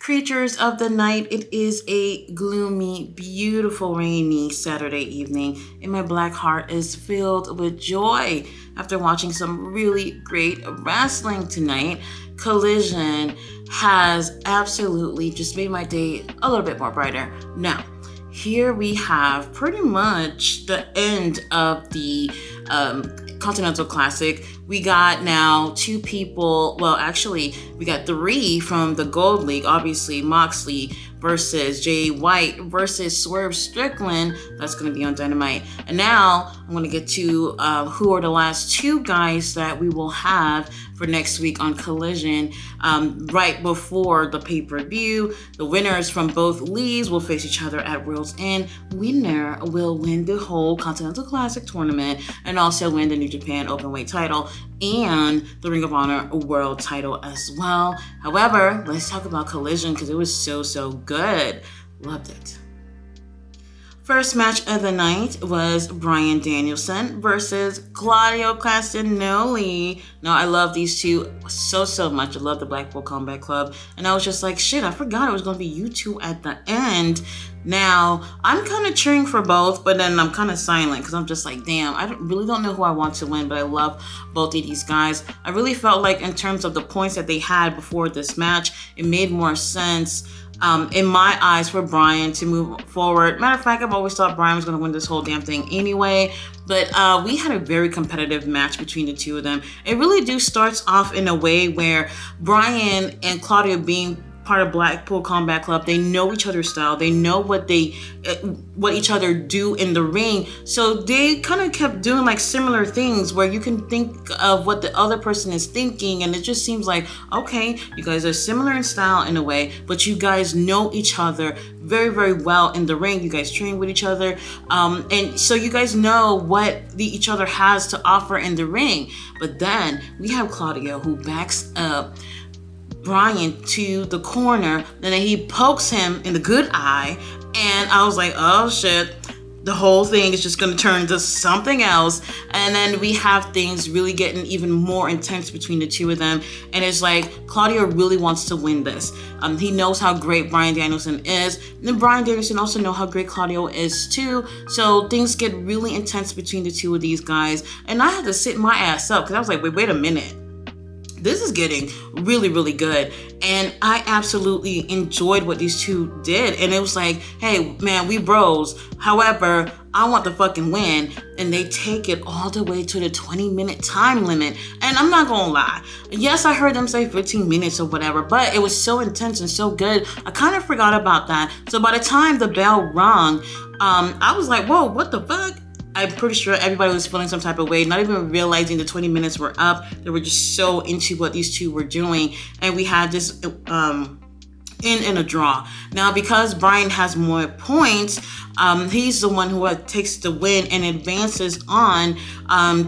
Creatures of the night, it is a gloomy, beautiful, rainy Saturday evening, and my black heart is filled with joy after watching some really great wrestling tonight. Collision has absolutely just made my day a little bit more brighter. Now, here we have pretty much the end of the Continental Classic. We got now two people, well, actually, we got three from the Gold League, obviously, Moxley versus Jay White versus Swerve Strickland. That's going to be on Dynamite. And now I'm going to get to who are the last two guys that we will have for next week on Collision right before the pay-per-view. The winners from both leagues will face each other at World's End. Winner will win the whole Continental Classic tournament and also win the New Japan Openweight title and the Ring of Honor World title as well. However, let's talk about Collision because it was so good. Loved it. First match of the night was Bryan Danielson versus Claudio Castagnoli. Now, I love these two so much. I love the Blackpool Combat Club. And I was just like, shit, I forgot it was going to be you two at the end. Now, I'm kind of cheering for both, but then I'm kind of silent because I'm just like, damn, I really don't know who I want to win, but I love both of these guys. I really felt like in terms of the points that they had before this match, it made more sense in my eyes for Bryan to move forward. Matter of fact, I've always thought Bryan was going to win this whole damn thing anyway, but we had a very competitive match between the two of them. It really starts off in a way where Bryan and Claudio, being part of Blackpool Combat Club, they know each other's style. They know what each other do in the ring. So they kind of kept doing like similar things where you can think of what the other person is thinking, and it just seems like, okay, you guys are similar in style in a way, but you guys know each other very well in the ring. You guys train with each other, and so you guys know what each other has to offer in the ring. But then we have Claudio, who backs up Bryan to the corner, and then he pokes him in the good eye, and I was like, oh shit, the whole thing is just going to turn into something else. And then we have things really getting even more intense between the two of them, and it's like Claudio really wants to win this. He knows how great Bryan Danielson is, and then Bryan Danielson also knows how great Claudio is too, so things get really intense between the two of these guys, and I had to sit my ass up because I was like, wait a minute. This is getting really good, and I absolutely enjoyed what these two did. And it was like, hey man, we bros, however, I want the fucking win. And they take it all the way to the 20-minute time limit. And I'm not gonna lie, yes, I heard them say 15 minutes or whatever, but it was so intense and so good, I kind of forgot about that. So by the time the bell rung, I was like, whoa, what the fuck? I'm pretty sure everybody was feeling some type of way, not even realizing the 20 minutes were up. They were just so into what these two were doing. And we had this in a draw. Now, because Bryan has more points, he's the one who takes the win and advances on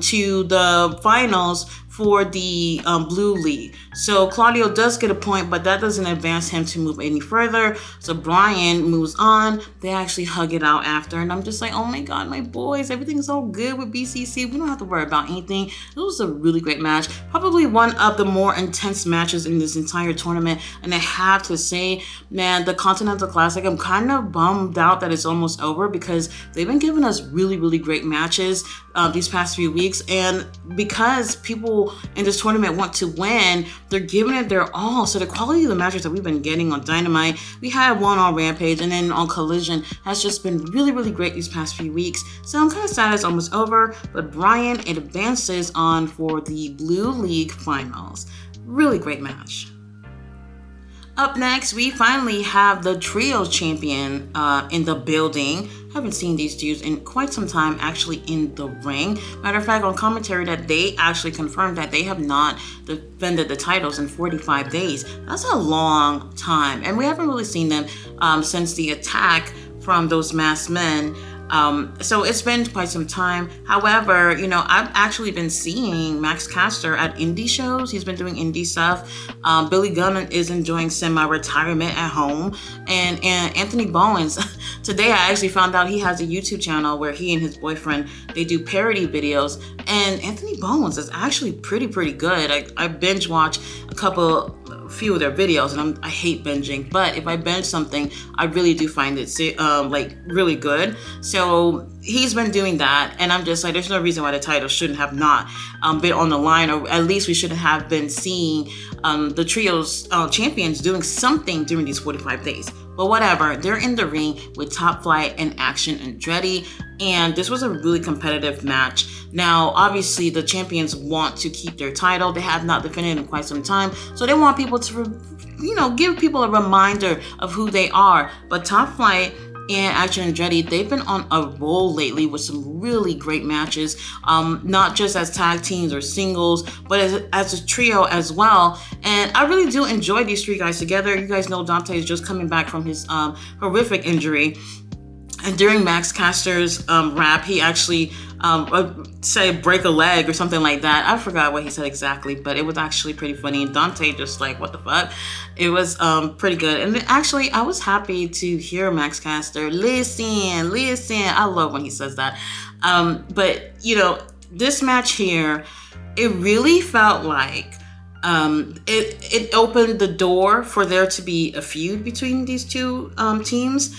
to the finals for the Blue League. So Claudio does get a point, but that doesn't advance him to move any further. So Bryan moves on. They actually hug it out after, and I'm just like, oh my god, my boys, everything's all good with BCC. We don't have to worry about anything. It was a really great match. Probably one of the more intense matches in this entire tournament. And I have to say, man, the Continental Classic, I'm kind of bummed out that it's almost over because they've been giving us really great matches these past few weeks. And because people in this tournament want to win, they're giving it their all. So the quality of the matches that we've been getting on Dynamite, we had one on Rampage and then on Collision, has just been really great these past few weeks. So I'm kind of sad it's almost over, but Bryan advances on for the Blue League finals. Really great match. Up next, we finally have the Trio champion in the building. Haven't seen these dudes in quite some time actually in the ring. Matter of fact, on commentary that they actually confirmed that they have not defended the titles in 45 days. That's a long time. And we haven't really seen them since the attack from those masked men. So it's been quite some time. However, you know, I've actually been seeing Max Caster at indie shows. He's been doing indie stuff. Billy Gunn is enjoying semi-retirement at home. And Anthony Bowens, today I actually found out he has a YouTube channel where he and his boyfriend, they do parody videos. And Anthony Bowens is actually pretty good. I binge watch a few of their videos, and I hate binging, but if I binge something, I really do find it like really good. So he's been doing that, and I'm just like, there's no reason why the title shouldn't have not been on the line, or at least we shouldn't have been seeing the trios champions doing something during these 45 days. But whatever, they're in the ring with Top Flight and Action Andrade, and this was a really competitive match. Now, obviously, the champions want to keep their title. They have not defended in quite some time, so they want people to, give people a reminder of who they are. But Top Flight and Action Andretti, they've been on a roll lately with some really great matches, not just as tag teams or singles, but as a trio as well. And I really do enjoy these three guys together. You guys know Dante is just coming back from his horrific injury. And during Max Caster's rap, he actually said break a leg or something like that. I forgot what he said exactly, but it was actually pretty funny. And Dante just like, what the fuck? It was pretty good. And actually, I was happy to hear Max Caster, listen. I love when he says that. But, this match here, it really felt like it opened the door for there to be a feud between these two teams.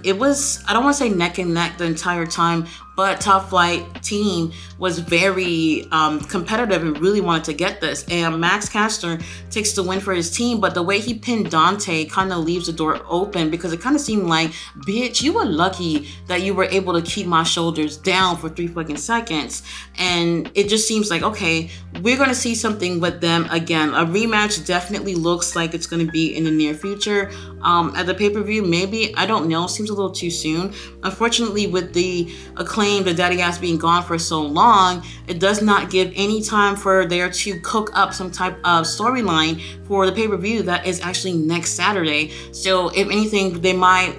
It was, I don't want to say neck and neck the entire time, but Top Flight team was very competitive and really wanted to get this. And Max Caster takes the win for his team, but the way he pinned Dante kind of leaves the door open, because it kind of seemed like, bitch, you were lucky that you were able to keep my shoulders down for 3 fucking seconds. And it just seems like, okay, we're going to see something with them again. A rematch definitely looks like it's going to be in the near future. At the pay-per-view, maybe, I don't know, seems a little too soon. Unfortunately, with the Acclaim, the Daddy Ass being gone for so long, it does not give any time for there to cook up some type of storyline for the pay-per-view that is actually next Saturday. So if anything, they might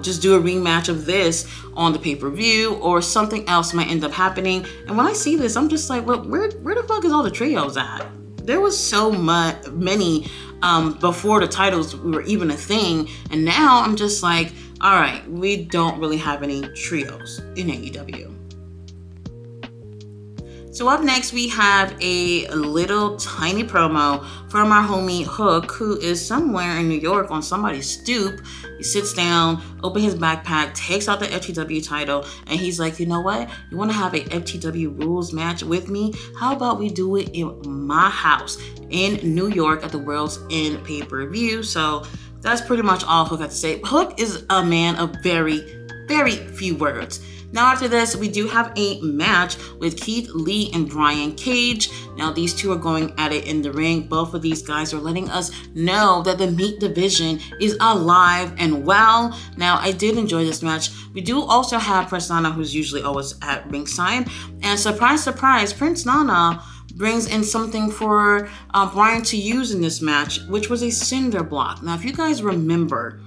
just do a rematch of this on the pay-per-view, or something else might end up happening. And when I see this, I'm just like, well, where the fuck is all the trios at? There was so many before the titles were even a thing, and now I'm just like, all right, we don't really have any trios in AEW. So up next, we have a little tiny promo from our homie Hook, who is somewhere in New York on somebody's stoop. He sits down, opens his backpack, takes out the FTW title, and he's like, you know what? You want to have a FTW rules match with me? How about we do it in my house in New York at the World's End pay-per-view? So that's pretty much all Hook had to say. Hook is a man of very, very few words. Now after this, we do have a match with Keith Lee and Brian Cage. Now these two are going at it in the ring. Both of these guys are letting us know that the meat division is alive and well. Now I did enjoy this match. We do also have Prince Nana, who's usually always at ringside. And surprise, surprise, Prince Nana brings in something for Brian to use in this match, which was a cinder block. Now if you guys remember,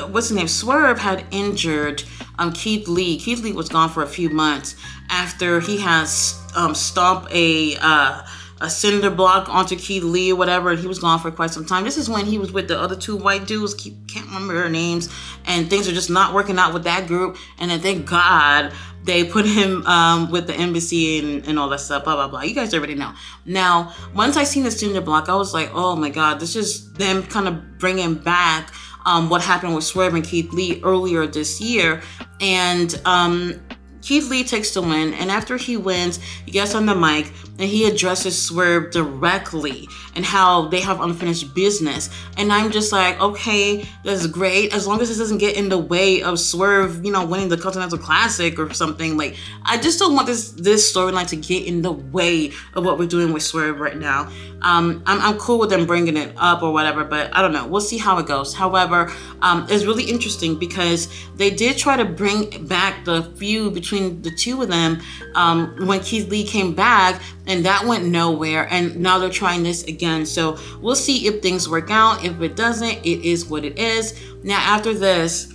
what's his name? Swerve had injured Keith Lee. Keith Lee was gone for a few months after he has stomped a cinder block onto Keith Lee or whatever, and he was gone for quite some time. This is when he was with the other two white dudes, can't remember their names, and things are just not working out with that group. And then thank God they put him with the embassy and all that stuff, blah, blah, blah. You guys already know. Now, once I seen the cinder block, I was like, oh my God, this is them kind of bringing back what happened with Swerve and Keith Lee earlier this year. And Keith Lee takes the win, and after he wins, he gets on the mic and he addresses Swerve directly and how they have unfinished business. And I'm just like, okay, that's great, as long as this doesn't get in the way of Swerve, winning the Continental Classic or something. Like, I just don't want this storyline to get in the way of what we're doing with Swerve right now. I'm cool with them bringing it up or whatever, but I don't know. We'll see how it goes. However, it's really interesting because they did try to bring back the feud between the two of them when Keith Lee came back, and that went nowhere, and now they're trying this again. So we'll see if things work out. If it doesn't, it is what it is. Now after this,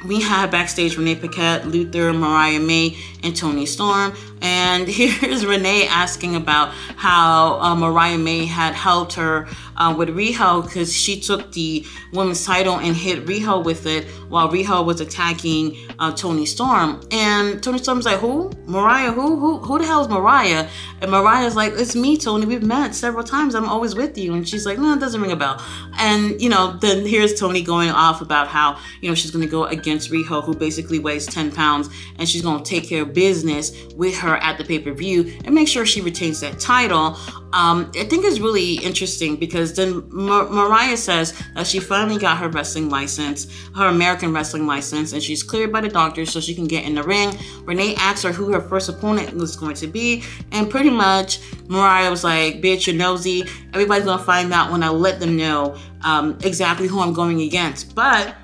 we had backstage Renee Paquette, Luther, Mariah May, and Toni Storm. And here's Renee asking about how Mariah May had helped her with Riho, because she took the women's title and hit Riho with it while Riho was attacking Toni Storm. And Toni Storm's like, who? Mariah? Who the hell is Mariah? And Mariah's like, it's me, Toni. We've met several times. I'm always with you. And she's like, no, it doesn't ring a bell. And, then here's Toni going off about how, she's going to go against Riho, who basically weighs 10 pounds, and she's going to take care of business with her at the pay-per-view and make sure she retains that title. I think it's really interesting because then Mariah says that she finally got her wrestling license, her American wrestling license, and she's cleared by the doctor so she can get in the ring. Renee asks her who her first opponent was going to be, and pretty much Mariah was like, bitch, you're nosy. Everybody's going to find out when I let them know exactly who I'm going against. But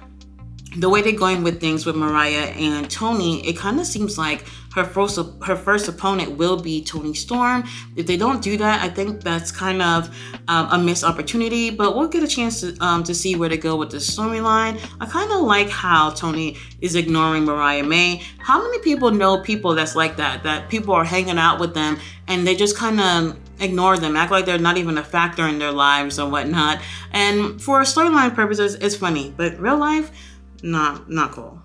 the way they're going with things with Mariah and Toni, it kind of seems like her first opponent will be Toni Storm. If they don't do that, I think that's kind of a missed opportunity, but we'll get a chance to see where to go with the storyline. I kind of like how Toni is ignoring Mariah May. How many people know people that's like that people are hanging out with them and they just kind of ignore them, act like they're not even a factor in their lives or whatnot? And for storyline purposes, it's funny, but real life, not cool.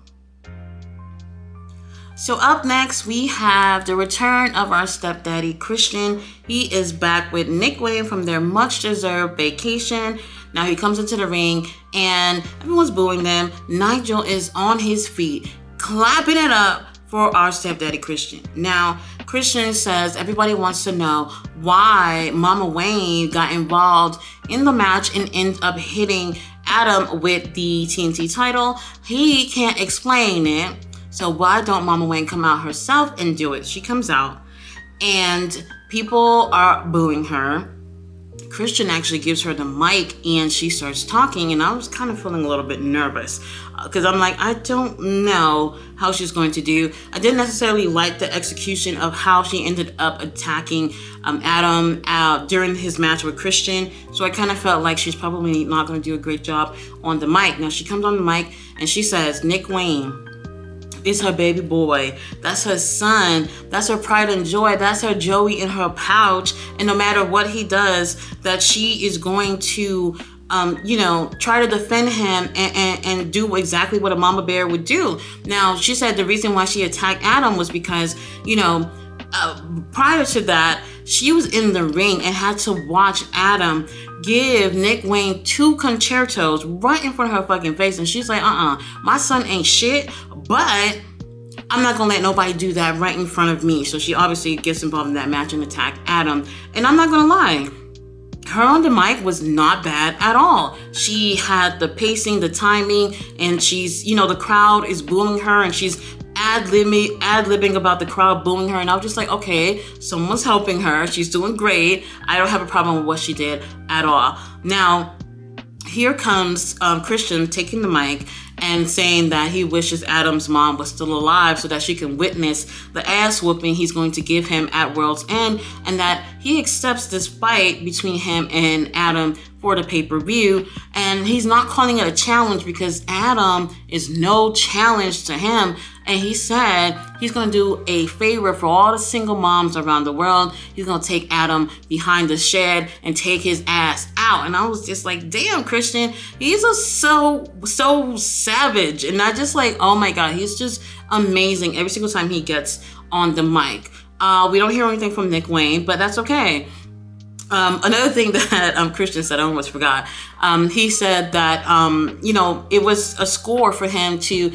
So up next, we have the return of our stepdaddy, Christian. He is back with Nick Wayne from their much-deserved vacation. Now he comes into the ring and everyone's booing them. Nigel is on his feet, clapping it up for our stepdaddy, Christian. Now, Christian says everybody wants to know why Mama Wayne got involved in the match and ends up hitting Adam with the TNT title. He can't explain it. So why don't Mama Wayne come out herself and do it? She comes out and people are booing her. Christian actually gives her the mic and she starts talking, and I was kind of feeling a little bit nervous because I'm like, I don't know how she's going to do. I didn't necessarily like the execution of how she ended up attacking Adam during his match with Christian. So I kind of felt like she's probably not going to do a great job on the mic. Now she comes on the mic and she says, Nick Wayne is her baby boy. That's her son. That's her pride and joy. That's her Joey in her pouch. And no matter what he does, that she is going to, try to defend him and do exactly what a mama bear would do. Now, she said the reason why she attacked Adam was because, prior to that, she was in the ring and had to watch Adam give Nick Wayne 2 concertos right in front of her fucking face. And she's like, my son ain't shit, but I'm not gonna let nobody do that right in front of me. So she obviously gets involved in that match and attacked Adam. And I'm not gonna lie, her on the mic was not bad at all. She had the pacing, the timing, and she's, the crowd is booing her and she's ad-libbing about the crowd booing her. And I was just like, okay, someone's helping her. She's doing great. I don't have a problem with what she did at all. Now, here comes Christian taking the mic and saying that he wishes Adam's mom was still alive so that she can witness the ass whooping he's going to give him at World's End, and that he accepts this fight between him and Adam for the pay-per-view. And he's not calling it a challenge because Adam is no challenge to him. And he said he's going to do a favor for all the single moms around the world. He's going to take Adam behind the shed and take his ass out. And I was just like, damn, Christian, he's so savage. And I just like, oh my God, he's just amazing every single time he gets on the mic. We don't hear anything from Nick Wayne, but that's okay. Another thing that Christian said, I almost forgot. He said that, it was a score for him to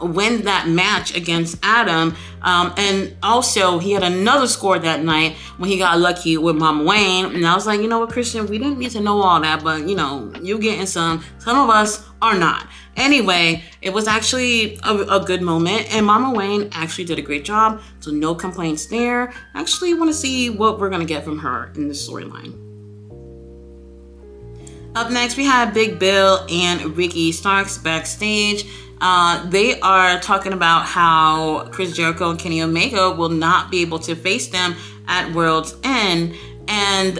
win that match against Adam. And also, he had another score that night when he got lucky with Mama Wayne. And I was like, you know what, Christian, we didn't need to know all that, but, you're getting some. Some of us are not. Anyway, it was actually a good moment, and Mama Wayne actually did a great job, so no complaints there. I actually want to see what we're going to get from her in this storyline. Up next, we have Big Bill and Ricky Starks backstage. They are talking about how Chris Jericho and Kenny Omega will not be able to face them at World's End. And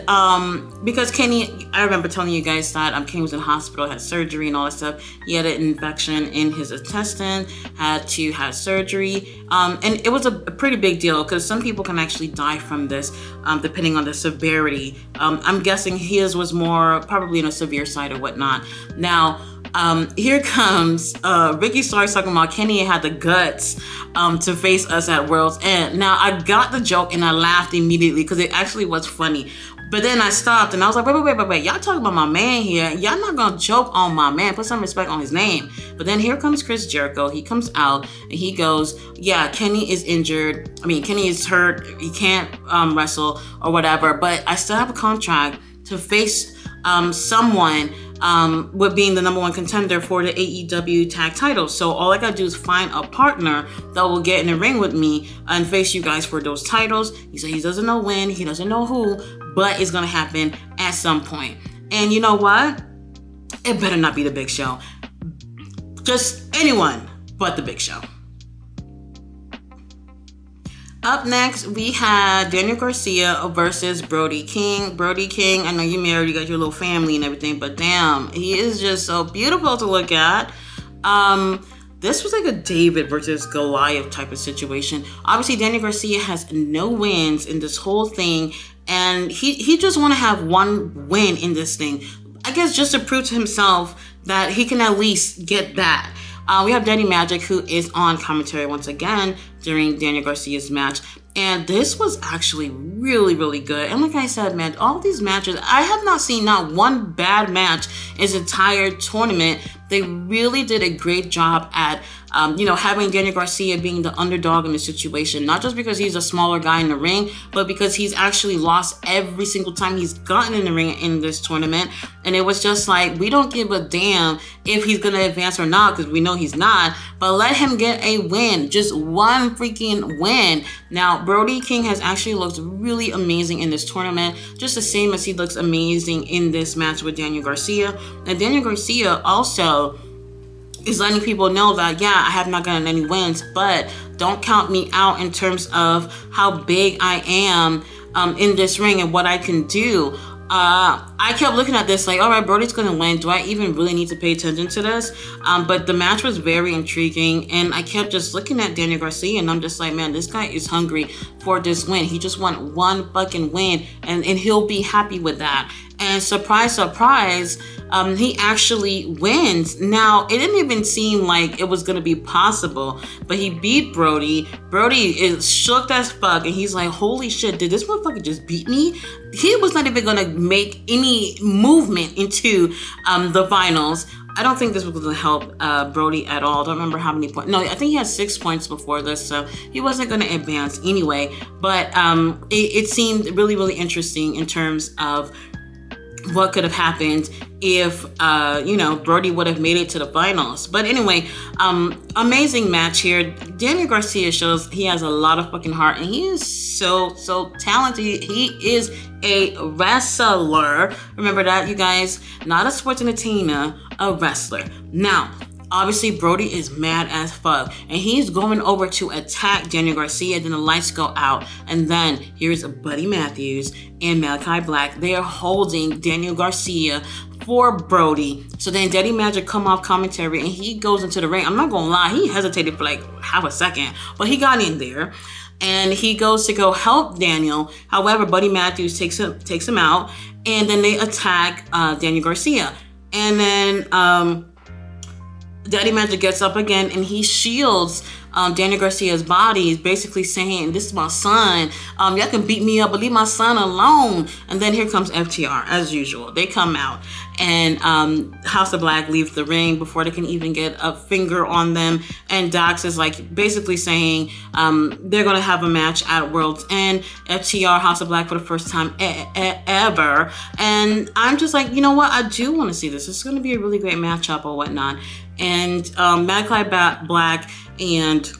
because Kenny, I remember telling you guys that Kenny was in the hospital, had surgery and all that stuff. He had an infection in his intestine, had to have surgery. And it was a pretty big deal because some people can actually die from this depending on the severity. I'm guessing his was more probably in a severe side or whatnot. Now, here comes Ricky Starks talking about Kenny had the guts to face us at World's End. Now, I got the joke and I laughed immediately because it actually was funny. But then I stopped and I was like, wait. Y'all talking about my man here. Y'all not going to joke on my man. Put some respect on his name. But then here comes Chris Jericho. He comes out and he goes, yeah, Kenny is injured. Kenny is hurt. He can't wrestle or whatever. But I still have a contract to face someone with being the number one contender for the AEW tag title. So all I gotta do is find a partner that will get in the ring with me and face you guys for those titles. He said he doesn't know when, he doesn't know who, but it's gonna happen at some point. And you know what? It better not be the Big Show. Just anyone but the Big Show. Up next, we had Daniel Garcia versus Brody King. Brody King, I know you married, you got your little family and everything, but damn, he is just so beautiful to look at. This was like a David versus Goliath type of situation. Obviously, Daniel Garcia has no wins in this whole thing, and he just want to have one win in this thing. I guess just to prove to himself that he can at least get that. We have Daddy Magic, who is on commentary once again during Daniel Garcia's match. And this was actually really, really good. And like I said, man, all these matches, I have not seen not one bad match in this entire tournament. They really did a great job at, having Daniel Garcia being the underdog in the situation. Not just because he's a smaller guy in the ring, but because he's actually lost every single time he's gotten in the ring in this tournament. And it was just like, we don't give a damn if he's going to advance or not, because we know he's not. But let him get a win. Just one freaking win. Now, Brody King has actually looked really amazing in this tournament, just the same as he looks amazing in this match with Daniel Garcia. And Daniel Garcia also is letting people know that, yeah, I have not gotten any wins, but don't count me out in terms of how big I am in this ring and what I can do. I kept looking at this like, all right, Brody's going to win. Do I even really need to pay attention to this? But the match was very intriguing, and I kept just looking at Daniel Garcia, and I'm just like, man, this guy is hungry for this win. He just want one fucking win, and he'll be happy with that. And surprise, surprise, he actually wins. Now, it didn't even seem like it was going to be possible, but he beat Brody. Brody is shook as fuck, and he's like, holy shit, did this motherfucker just beat me? He was not even going to make any movement into the finals. I don't think this was going to help Brody at all. I don't remember how many points. No, I think he had 6 points before this, so he wasn't going to advance anyway. But it seemed really, really interesting in terms of what could have happened if, Brody would have made it to the finals. But anyway, amazing match here. Daniel Garcia shows he has a lot of fucking heart, and he is so talented. He is a wrestler. Remember that, you guys? Not a sports entertainer, a wrestler. Now, obviously, Brody is mad as fuck, and he's going over to attack Daniel Garcia. Then the lights go out, and then here's Buddy Matthews and Malachi Black. They are holding Daniel Garcia for Brody. So then Daddy Magic come off commentary, and he goes into the ring. I'm not gonna lie, he hesitated for like half a second, but he got in there, and he goes to go help Daniel. However, Buddy Matthews takes him out, and then they attack Daniel Garcia, and then Daddy Magic gets up again, and he shields Daniel Garcia's body. He's basically saying, this is my son. Y'all can beat me up, but leave my son alone. And then here comes FTR, as usual. They come out, and House of Black leaves the ring before they can even get a finger on them. And Dax is like basically saying they're going to have a match at World's End. FTR, House of Black for the first time ever. And I'm just like, you know what? I do want to see this. It's going to be a really great matchup or whatnot. And Malachi Black and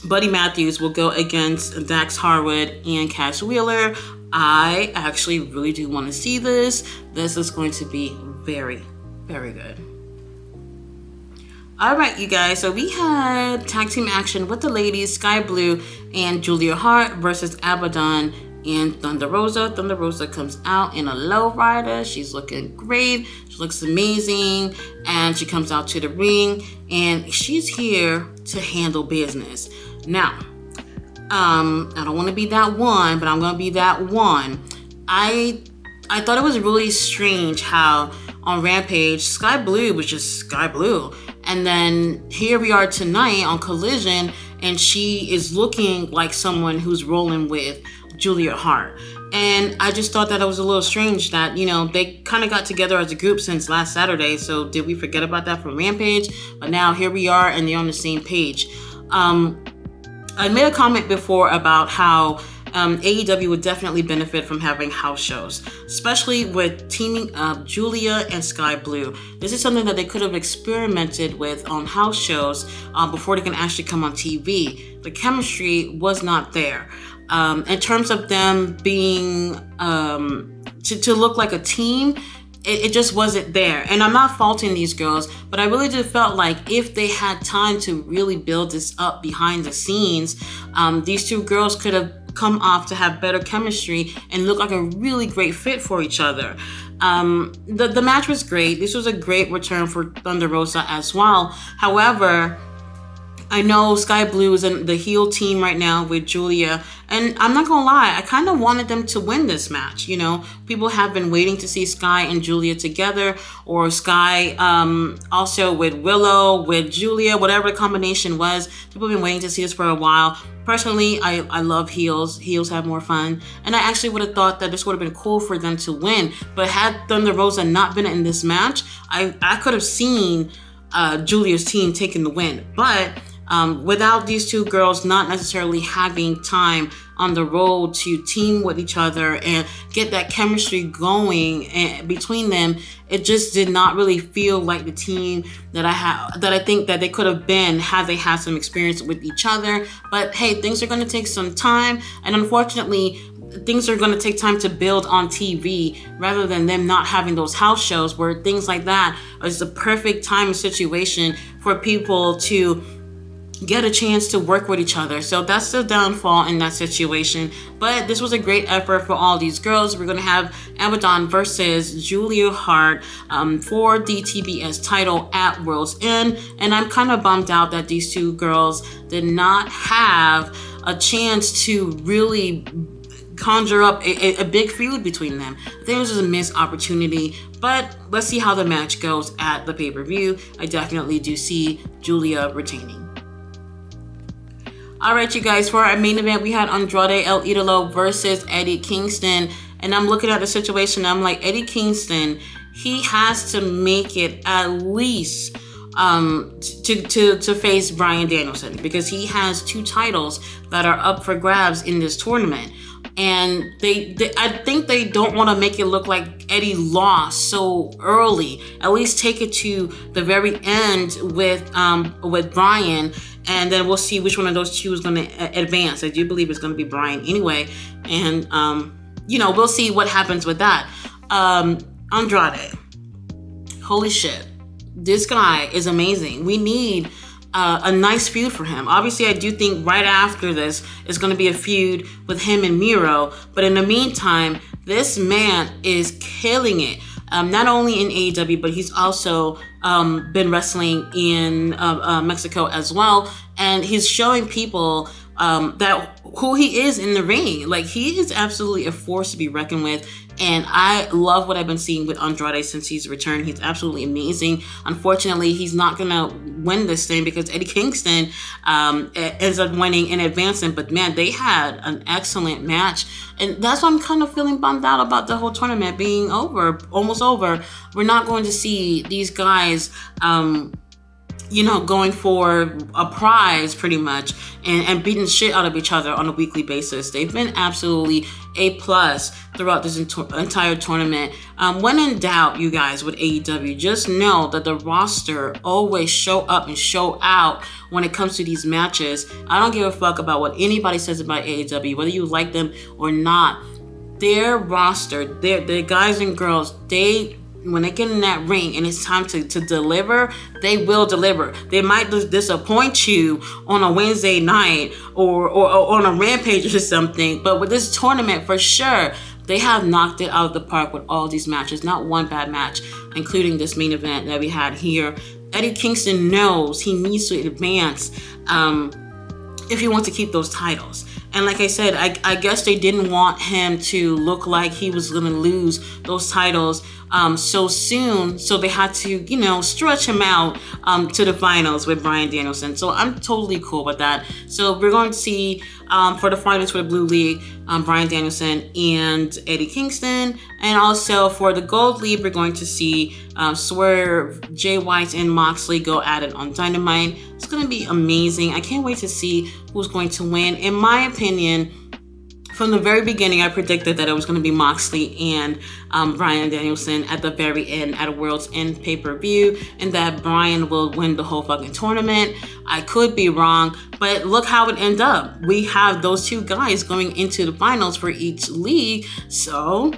Buddy Matthews will go against Dax Harwood and Cash Wheeler. I actually really do want to see this. This is going to be very, very good. All right, you guys. So we had tag team action with the ladies, Sky Blue and Julia Hart versus Abaddon and Thunder Rosa. Thunder Rosa comes out in a lowrider. She's looking great. She looks amazing. And she comes out to the ring. And she's here to handle business. Now, I don't want to be that one, but I'm going to be that one. I thought it was really strange how on Rampage, Sky Blue was just Sky Blue. And then here we are tonight on Collision, and she is looking like someone who's rolling with Julia Hart. And I just thought that it was a little strange that, they kind of got together as a group since last Saturday. So did we forget about that from Rampage? But now here we are, and they're on the same page. I made a comment before about how AEW would definitely benefit from having house shows, especially with teaming up Julia and Sky Blue. This is something that they could have experimented with on house shows before they can actually come on TV. The chemistry was not there. In terms of them being to look like a team, it just wasn't there. And I'm not faulting these girls, but I really just felt like if they had time to really build this up behind the scenes, these two girls could have come off to have better chemistry and look like a really great fit for each other. The match was great. This was a great return for Thunder Rosa as well. However, I know Sky Blue is in the heel team right now with Julia, and I'm not gonna lie, I kind of wanted them to win this match. People have been waiting to see Sky and Julia together, or Sky also with Willow, with Julia, whatever the combination was. People have been waiting to see this for a while. Personally, I love heels. Heels have more fun, and I actually would have thought that this would have been cool for them to win. But had Thunder Rosa not been in this match, I could have seen Julia's team taking the win. But without these two girls not necessarily having time on the road to team with each other and get that chemistry going between them, it just did not really feel like the team that I think that they could have been had they had some experience with each other. But hey, things are going to take some time, and unfortunately, things are going to take time to build on TV rather than them not having those house shows where things like that is the perfect time and situation for people to get a chance to work with each other. So that's the downfall in that situation. But this was a great effort for all these girls. We're going to have Abaddon versus Julia Hart for the TBS title at World's End. And I'm kind of bummed out that these two girls did not have a chance to really conjure up a big feud between them. I think it was just a missed opportunity, but let's see how the match goes at the pay-per-view. I definitely do see Julia retaining. All right, you guys, for our main event, we had Andrade El Idolo versus Eddie Kingston. And I'm looking at the situation, I'm like, Eddie Kingston, he has to make it at least to face Bryan Danielson, because he has two titles that are up for grabs in this tournament. And I think they don't want to make it look like Eddie lost so early. At least take it to the very end with Bryan, and then we'll see which one of those two is going to advance. I do believe it's going to be Bryan anyway, and we'll see what happens with that. Andrade, holy shit, this guy is amazing. We need a nice feud for him. Obviously, I do think right after this is going to be a feud with him and Miro. But in the meantime, this man is killing it. Not only in AEW, but he's also been wrestling in Mexico as well. And he's showing people that who he is in the ring. Like, he is absolutely a force to be reckoned with. And I love what I've been seeing with Andrade since he's returned. He's absolutely amazing. Unfortunately, he's not going to win this thing because Eddie Kingston ends up winning and advancing. But man, they had an excellent match. And that's why I'm kind of feeling bummed out about the whole tournament being over, almost over. We're not going to see these guys going for a prize pretty much and beating shit out of each other on a weekly basis. They've been absolutely A+ throughout this entire tournament. When in doubt, you guys, with AEW, just know that the roster always show up and show out when it comes to these matches. I don't give a fuck about what anybody says about AEW, whether you like them or not. Their roster, their guys and girls, they when they get in that ring and it's time to deliver, they will deliver. They might disappoint you on a Wednesday night or on a Rampage or something, but with this tournament, for sure, they have knocked it out of the park with all these matches. Not one bad match, including this main event that we had here. Eddie Kingston knows he needs to advance if he wants to keep those titles. And like I said, I guess they didn't want him to look like he was going to lose those titles so soon. So they had to, stretch him out to the finals with Bryan Danielson. So I'm totally cool with that. So we're going to see for the finals for the Blue League, Bryan Danielson and Eddie Kingston. And also for the Gold League, we're going to see Swerve, Jay White, and Moxley go at it on Dynamite. It's going to be amazing. I can't wait to see who's going to win. In my opinion, from the very beginning, I predicted that it was going to be Moxley and Bryan Danielson at the very end at a World's End pay-per-view, and that Bryan will win the whole fucking tournament. I could be wrong, but look how it ended up. We have those two guys going into the finals for each league, so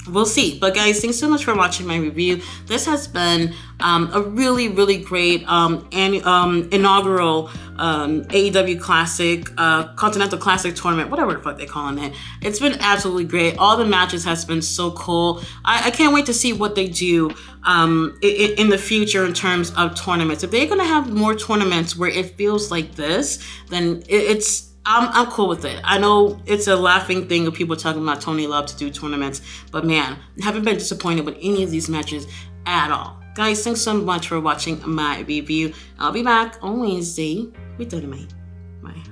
we'll see. But guys, thanks so much for watching my review. This has been a really, really great inaugural AEW Classic, Continental Classic Tournament, whatever the fuck they're calling it. It's been absolutely great. All the matches has been so cool. I can't wait to see what they do in the future in terms of tournaments. If they're going to have more tournaments where it feels like this, then I'm cool with it. I know it's a laughing thing of people talking about Tony Love to do tournaments, but man, I haven't been disappointed with any of these matches at all. Guys, thanks so much for watching my review. I'll be back on Wednesday with Dynamite. Bye.